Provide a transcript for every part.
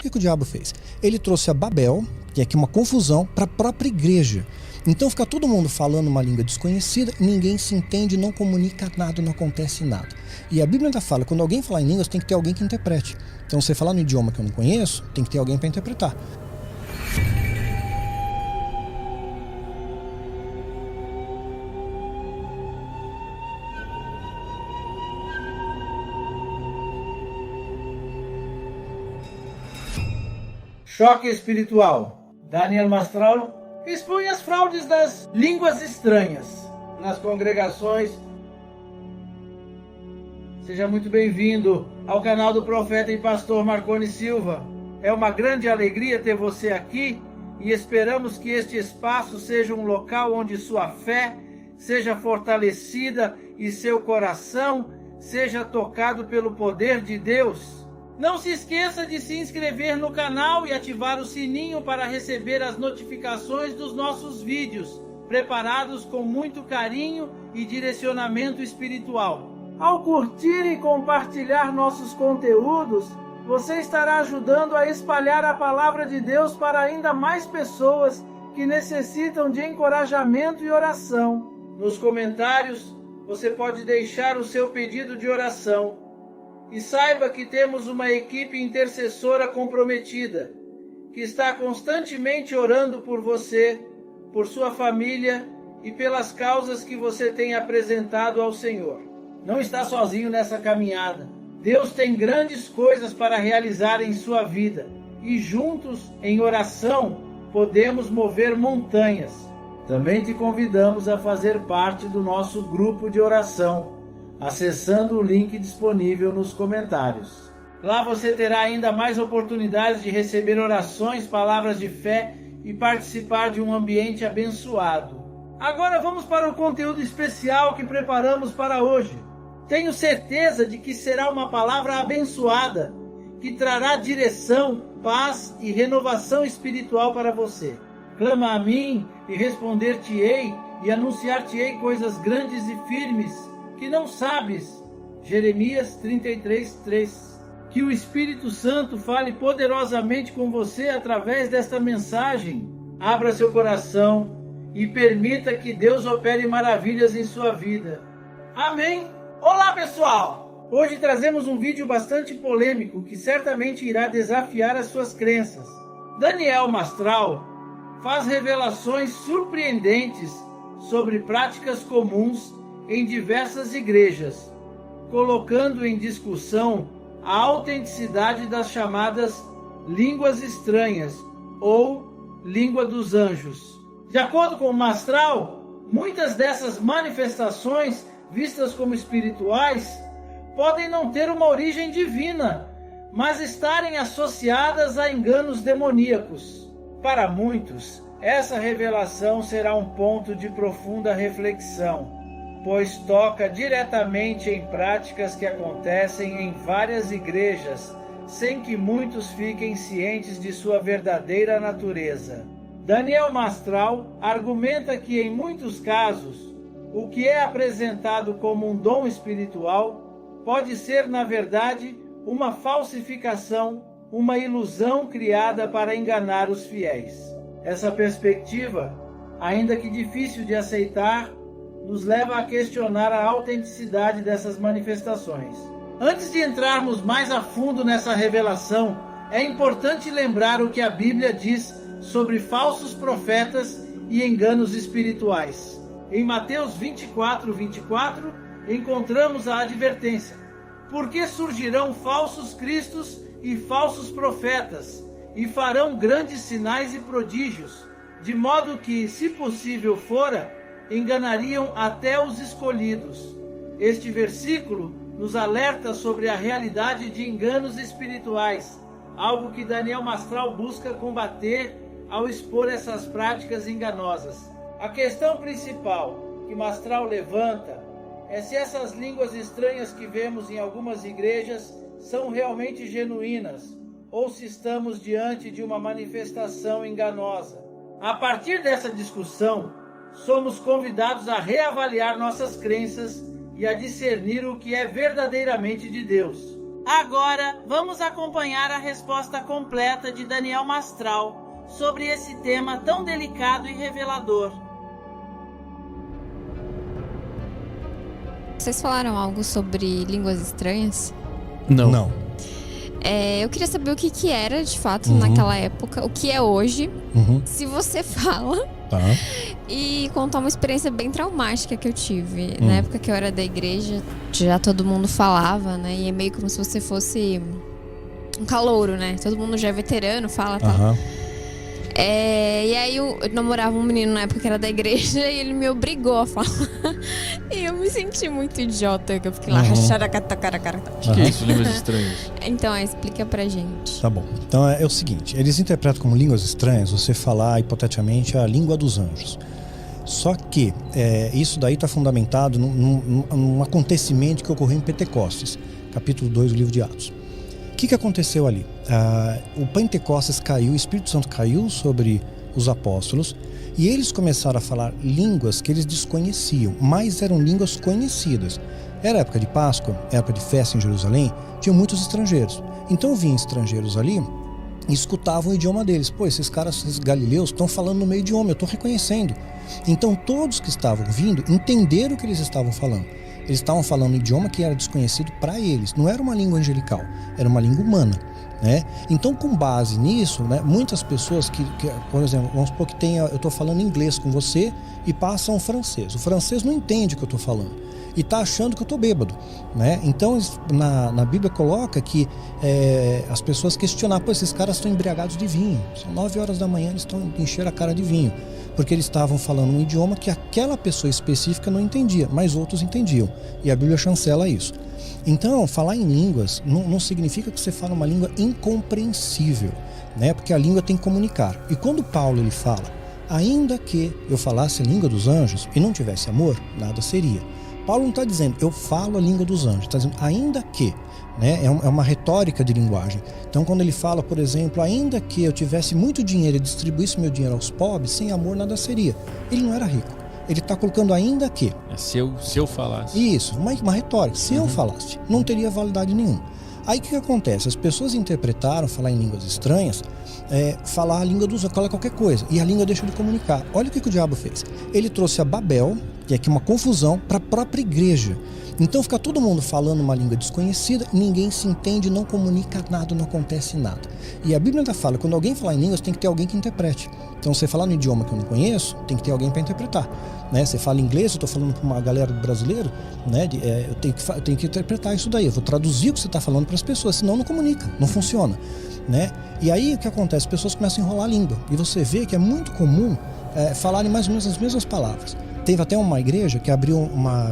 o que o diabo fez? Ele trouxe a Babel, que é aqui uma confusão, para a própria igreja. Então fica todo mundo falando uma língua desconhecida, ninguém se entende, não comunica nada, não acontece nada. E a Bíblia ainda fala, quando alguém falar em línguas, tem que ter alguém que interprete. Então você falar no idioma que eu não conheço, tem que ter alguém para interpretar. Choque espiritual. Daniel Mastral expõe as fraudes das línguas estranhas nas congregações. Seja muito bem-vindo ao canal do profeta e pastor Marconi Silva. É uma grande alegria ter você aqui e esperamos que este espaço seja um local onde sua fé seja fortalecida e seu coração seja tocado pelo poder de Deus. Não se esqueça de se inscrever no canal e ativar o sininho para receber as notificações dos nossos vídeos, preparados com muito carinho e direcionamento espiritual. Ao curtir e compartilhar nossos conteúdos, você estará ajudando a espalhar a palavra de Deus para ainda mais pessoas que necessitam de encorajamento e oração. Nos comentários, você pode deixar o seu pedido de oração. E saiba que temos uma equipe intercessora comprometida, que está constantemente orando por você, por sua família e pelas causas que você tem apresentado ao Senhor. Não está sozinho nessa caminhada. Deus tem grandes coisas para realizar em sua vida e juntos, em oração, podemos mover montanhas. Também te convidamos a fazer parte do nosso grupo de oração, acessando o link disponível nos comentários. Lá você terá ainda mais oportunidades de receber orações, palavras de fé e participar de um ambiente abençoado. Agora vamos para o conteúdo especial que preparamos para hoje. Tenho certeza de que será uma palavra abençoada, que trará direção, paz e renovação espiritual para você. Clama a mim e responder-te-ei e anunciar-te-ei coisas grandes e firmes que não sabes. Jeremias 33:3. Que o Espírito Santo fale poderosamente com você através desta mensagem. Abra seu coração e permita que Deus opere maravilhas em sua vida. Amém? Olá, pessoal! Hoje trazemos um vídeo bastante polêmico que certamente irá desafiar as suas crenças. Daniel Mastral faz revelações surpreendentes sobre práticas comuns em diversas igrejas, colocando em discussão a autenticidade das chamadas línguas estranhas ou língua dos anjos. De acordo com Mastral, muitas dessas manifestações, vistas como espirituais, podem não ter uma origem divina, mas estarem associadas a enganos demoníacos. Para muitos, essa revelação será um ponto de profunda reflexão, pois toca diretamente em práticas que acontecem em várias igrejas, sem que muitos fiquem cientes de sua verdadeira natureza. Daniel Mastral argumenta que, em muitos casos, o que é apresentado como um dom espiritual pode ser, na verdade, uma falsificação, uma ilusão criada para enganar os fiéis. Essa perspectiva, ainda que difícil de aceitar, nos leva a questionar a autenticidade dessas manifestações. Antes de entrarmos mais a fundo nessa revelação, é importante lembrar o que a Bíblia diz sobre falsos profetas e enganos espirituais. Em Mateus 24:24, encontramos a advertência: porque surgirão falsos cristos e falsos profetas, e farão grandes sinais e prodígios, de modo que, se possível fora, enganariam até os escolhidos. Este versículo nos alerta sobre a realidade de enganos espirituais, algo que Daniel Mastral busca combater ao expor essas práticas enganosas. A questão principal que Mastral levanta é se essas línguas estranhas que vemos em algumas igrejas são realmente genuínas, ou se estamos diante de uma manifestação enganosa. A partir dessa discussão, somos convidados a reavaliar nossas crenças e a discernir o que é verdadeiramente de Deus. Agora, vamos acompanhar a resposta completa de Daniel Mastral sobre esse tema tão delicado e revelador. Vocês falaram algo sobre línguas estranhas? Não. Eu queria saber o que era, de fato, naquela época, o que é hoje, se você fala, e contar uma experiência bem traumática que eu tive. Na época que eu era da igreja, já todo mundo falava, né? E é meio como se você fosse um calouro, né? Todo mundo já é veterano, fala, tal. E aí eu namorava um menino na época que era da igreja e ele me obrigou a falar. E eu me senti muito idiota, que eu fiquei lá rachada. O que é isso, línguas estranhas? Então, explica pra gente. Tá bom. Então é o seguinte, eles interpretam como línguas estranhas você falar hipoteticamente a língua dos anjos. Só que isso daí está fundamentado num acontecimento que ocorreu em Pentecostes, capítulo 2 do livro de Atos. O que aconteceu ali? O Pentecostes caiu, o Espírito Santo caiu sobre os apóstolos e eles começaram a falar línguas que eles desconheciam, mas eram línguas conhecidas. Era época de Páscoa, época de festa em Jerusalém, tinha muitos estrangeiros. Então vinham estrangeiros ali e escutavam o idioma deles. Pô, esses caras, esses galileus, estão falando no meu idioma, eu estou reconhecendo. Então todos que estavam vindo entenderam o que eles estavam falando. Eles estavam falando um idioma que era desconhecido para eles. Não era uma língua angelical, era uma língua humana, né? Então, com base nisso, né, muitas pessoas que, por exemplo, vamos supor que eu estou falando inglês com você e passa um francês. O francês não entende o que eu estou falando e está achando que eu estou bêbado, né? Então, na Bíblia coloca que as pessoas questionaram, pô, esses caras estão embriagados de vinho. São 9 horas da manhã, eles estão enchendo a cara de vinho. Porque eles estavam falando um idioma que aquela pessoa específica não entendia, mas outros entendiam. E a Bíblia chancela isso. Então, falar em línguas não significa que você fala uma língua incompreensível, né? Porque a língua tem que comunicar. E quando Paulo ele fala, ainda que eu falasse a língua dos anjos e não tivesse amor, nada seria. Paulo não está dizendo, eu falo a língua dos anjos, está dizendo, ainda que, né? É uma retórica de linguagem. Então, quando ele fala, por exemplo, ainda que eu tivesse muito dinheiro e distribuísse meu dinheiro aos pobres, sem amor nada seria. Ele não era rico. Ele está colocando ainda que. Se eu falasse. Isso, uma retórica. Se eu falasse, não teria validade nenhuma. Aí o que acontece? As pessoas interpretaram falar em línguas estranhas, falar a língua dos anjos, falar qualquer coisa. E a língua deixa de comunicar. Olha o que o diabo fez. Ele trouxe a Babel, que é aqui uma confusão, para a própria igreja. Então fica todo mundo falando uma língua desconhecida, ninguém se entende, não comunica nada, não acontece nada. E a Bíblia ainda fala, quando alguém falar em línguas, tem que ter alguém que interprete. Então você falar no idioma que eu não conheço, tem que ter alguém para interpretar, né? Você fala inglês, eu estou falando para uma galera brasileira, né? Eu tenho que interpretar isso daí, eu vou traduzir o que você está falando para as pessoas, senão não comunica, não funciona, né? E aí o que acontece? As pessoas começam a enrolar a língua, e você vê que é muito comum falarem mais ou menos as mesmas palavras. Teve até uma igreja que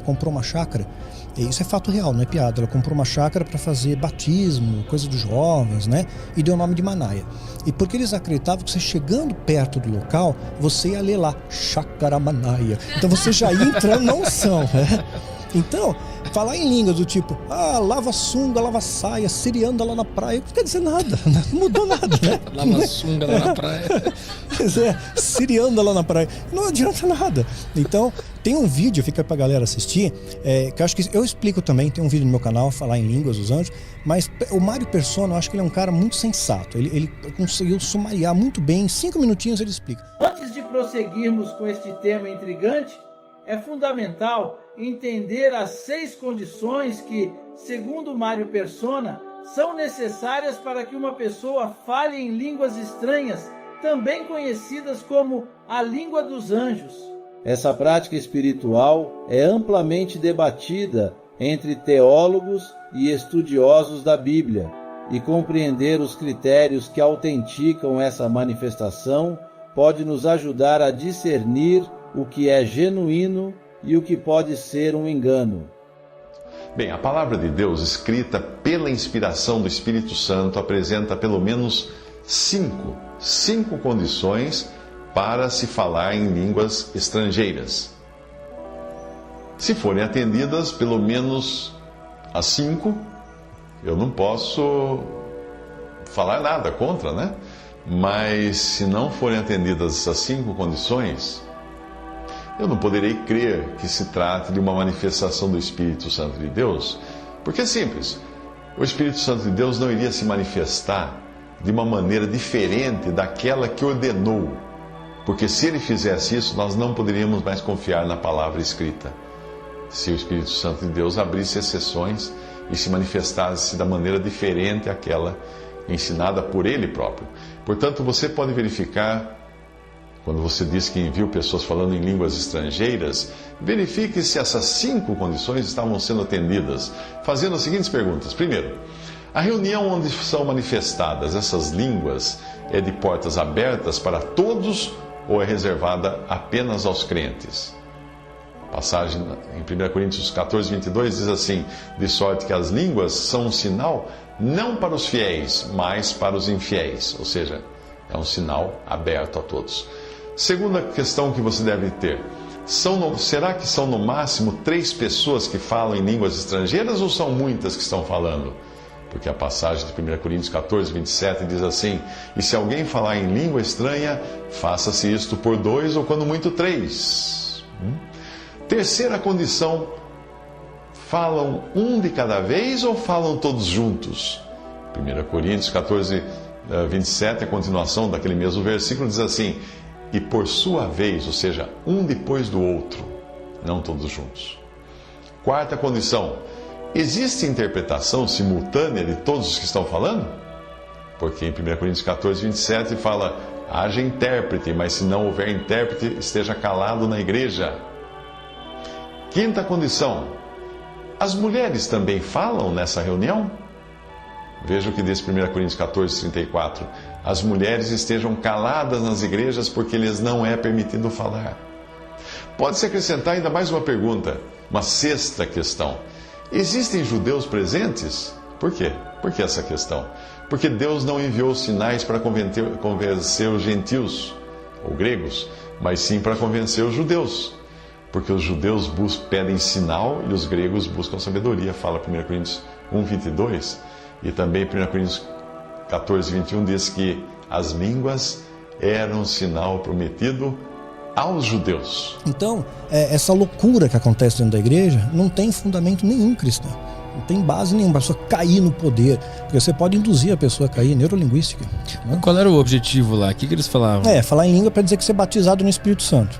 comprou uma chácara, e isso é fato real, não é piada. Ela comprou uma chácara para fazer batismo, coisa dos jovens, né? E deu o nome de Manaia. E porque eles acreditavam que você chegando perto do local, você ia ler lá, Chácara Manaia. Então você já ia entrando na unção, né? Então, falar em línguas do tipo, lava sunga, lava saia, sirianda lá na praia, não quer dizer nada, não mudou nada, né? Lava sunga lá na praia. Sirianda lá na praia, não adianta nada. Então, tem um vídeo, fica pra galera assistir, que eu acho que eu explico também, tem um vídeo no meu canal, falar em línguas dos anjos, mas o Mário Persona, eu acho que ele é um cara muito sensato, ele conseguiu sumariar muito bem, em 5 minutinhos ele explica. Antes de prosseguirmos com este tema intrigante, é fundamental entender as 6 condições que, segundo Mário Persona, são necessárias para que uma pessoa fale em línguas estranhas, também conhecidas como a língua dos anjos. Essa prática espiritual é amplamente debatida entre teólogos e estudiosos da Bíblia, e compreender os critérios que autenticam essa manifestação pode nos ajudar a discernir o que é genuíno e o que pode ser um engano. Bem, a palavra de Deus, escrita pela inspiração do Espírito Santo, apresenta pelo menos cinco condições para se falar em línguas estrangeiras. Se forem atendidas pelo menos as 5, eu não posso falar nada contra, né? Mas se não forem atendidas essas 5 condições, eu não poderei crer que se trate de uma manifestação do Espírito Santo de Deus, porque é simples. o Espírito Santo de Deus não iria se manifestar de uma maneira diferente daquela que ordenou. Porque se ele fizesse isso, nós não poderíamos mais confiar na palavra escrita. Se o Espírito Santo de Deus abrisse exceções e se manifestasse da maneira diferente àquela ensinada por ele próprio. Portanto, você pode verificar, quando você diz que enviou pessoas falando em línguas estrangeiras, verifique se essas 5 condições estavam sendo atendidas, fazendo as seguintes perguntas. Primeiro, a reunião onde são manifestadas essas línguas é de portas abertas para todos ou é reservada apenas aos crentes? A passagem em 1 Coríntios 14, 22 diz assim: de sorte que as línguas são um sinal não para os fiéis, mas para os infiéis. Ou seja, é um sinal aberto a todos. Segunda questão que você deve ter: será que são no máximo 3 pessoas que falam em línguas estrangeiras ou são muitas que estão falando? Porque a passagem de 1 Coríntios 14, 27 diz assim: e se alguém falar em língua estranha, faça-se isto por 2 ou quando muito 3. Terceira condição: falam um de cada vez ou falam todos juntos? 1 Coríntios 14, 27, a continuação daquele mesmo versículo, diz assim: e por sua vez, ou seja, um depois do outro, não todos juntos. Quarta condição: existe interpretação simultânea de todos os que estão falando? Porque em 1 Coríntios 14, 27 fala: haja intérprete, mas se não houver intérprete, esteja calado na igreja. Quinta condição: as mulheres também falam nessa reunião? Veja o que diz 1 Coríntios 14, 34. As mulheres estejam caladas nas igrejas porque lhes não é permitido falar. Pode-se acrescentar ainda mais uma pergunta, uma sexta questão. Existem judeus presentes? Por quê? Por que essa questão? Porque Deus não enviou sinais para convencer os gentios, ou gregos, mas sim para convencer os judeus. Porque os judeus pedem sinal e os gregos buscam sabedoria, fala 1 Coríntios 1, 22. E também 1 Coríntios 14, 21 diz que as línguas eram um sinal prometido aos judeus. Então, essa loucura que acontece dentro da igreja não tem fundamento nenhum cristão. Não tem base nenhuma para a pessoa cair no poder. Porque você pode induzir a pessoa a cair, neurolinguística. Né? Qual era o objetivo lá? O que eles falavam? Falar em língua para dizer que você é batizado no Espírito Santo.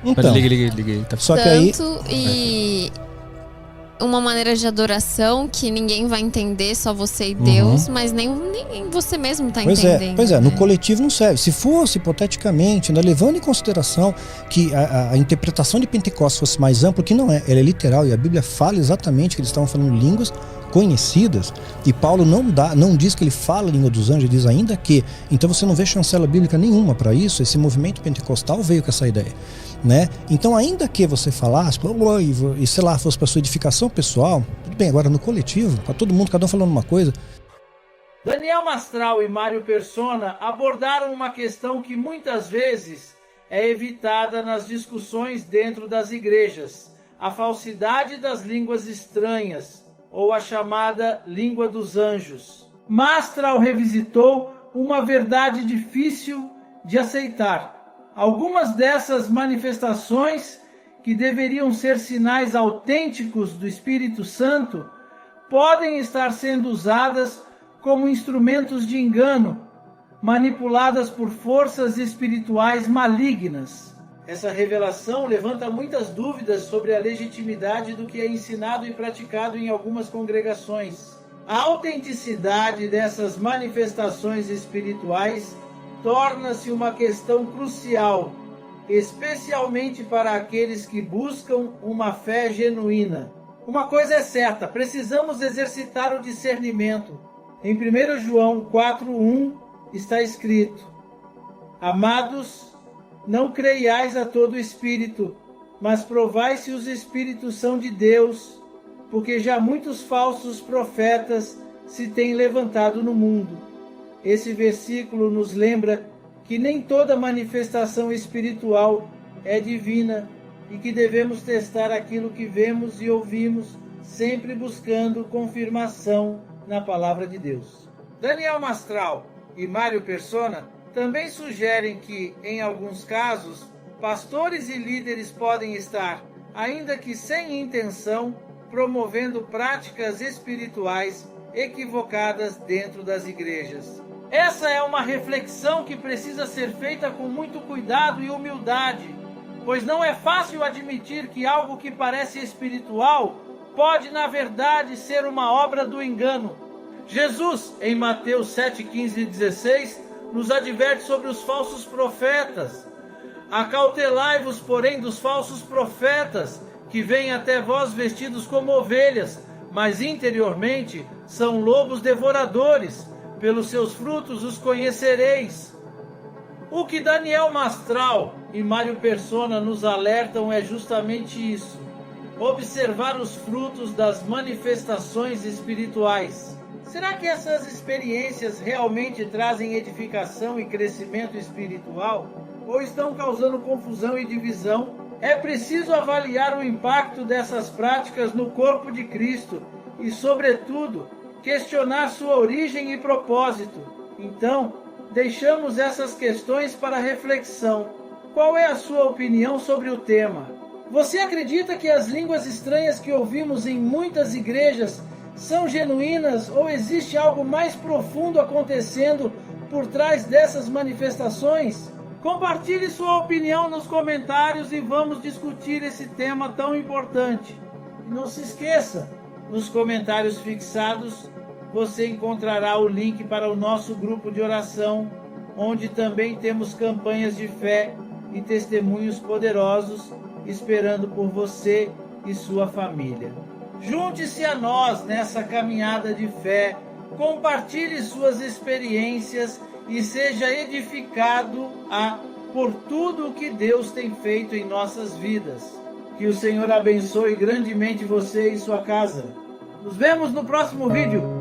Então, liguei. Tá... Só que aí... E uma maneira de adoração que ninguém vai entender, só você e Deus, mas nem você mesmo está entendendo. Pois é, no coletivo não serve. Se fosse, hipoteticamente, levando em consideração que a interpretação de Pentecostes fosse mais ampla, que não é, ela é literal, e a Bíblia fala exatamente que eles estavam falando línguas conhecidas, e Paulo não diz que ele fala a língua dos anjos, ele diz ainda que. Então você não vê chancela bíblica nenhuma para isso. Esse movimento pentecostal veio com essa ideia, né? Então, ainda que você falasse e sei lá, fosse para sua edificação pessoal, tudo bem. Agora no coletivo, para todo mundo, cada um falando uma coisa. Daniel Mastral e Mário Persona abordaram uma questão que muitas vezes é evitada nas discussões dentro das igrejas: a falsidade das línguas estranhas, ou a chamada língua dos anjos. Mastral revisitou uma verdade difícil de aceitar. Algumas dessas manifestações, que deveriam ser sinais autênticos do Espírito Santo, podem estar sendo usadas como instrumentos de engano, manipuladas por forças espirituais malignas. Essa revelação levanta muitas dúvidas sobre a legitimidade do que é ensinado e praticado em algumas congregações. A autenticidade dessas manifestações espirituais torna-se uma questão crucial, especialmente para aqueles que buscam uma fé genuína. Uma coisa é certa: precisamos exercitar o discernimento. Em 1 João 4:1 está escrito: amados, não creiais a todo espírito, mas provai se os espíritos são de Deus, porque já muitos falsos profetas se têm levantado no mundo. Esse versículo nos lembra que nem toda manifestação espiritual é divina e que devemos testar aquilo que vemos e ouvimos, sempre buscando confirmação na palavra de Deus. Daniel Mastral e Mário Persona também sugerem que, em alguns casos, pastores e líderes podem estar, ainda que sem intenção, promovendo práticas espirituais equivocadas dentro das igrejas. Essa é uma reflexão que precisa ser feita com muito cuidado e humildade, pois não é fácil admitir que algo que parece espiritual pode, na verdade, ser uma obra do engano. Jesus, em Mateus 7, 15 e 16, nos adverte sobre os falsos profetas. Acautelai-vos, porém, dos falsos profetas, que vêm até vós vestidos como ovelhas, mas interiormente são lobos devoradores. Pelos seus frutos os conhecereis. O que Daniel Mastral e Mário Persona nos alertam é justamente isso: observar os frutos das manifestações espirituais. Será que essas experiências realmente trazem edificação e crescimento espiritual? Ou estão causando confusão e divisão? É preciso avaliar o impacto dessas práticas no corpo de Cristo e, sobretudo, questionar sua origem e propósito. Então, deixamos essas questões para reflexão. Qual é a sua opinião sobre o tema? Você acredita que as línguas estranhas que ouvimos em muitas igrejas são genuínas ou existe algo mais profundo acontecendo por trás dessas manifestações? Compartilhe sua opinião nos comentários e vamos discutir esse tema tão importante. E não se esqueça, nos comentários fixados, você encontrará o link para o nosso grupo de oração, onde também temos campanhas de fé e testemunhos poderosos esperando por você e sua família. Junte-se a nós nessa caminhada de fé, compartilhe suas experiências e seja edificado por tudo o que Deus tem feito em nossas vidas. Que o Senhor abençoe grandemente você e sua casa. Nos vemos no próximo vídeo.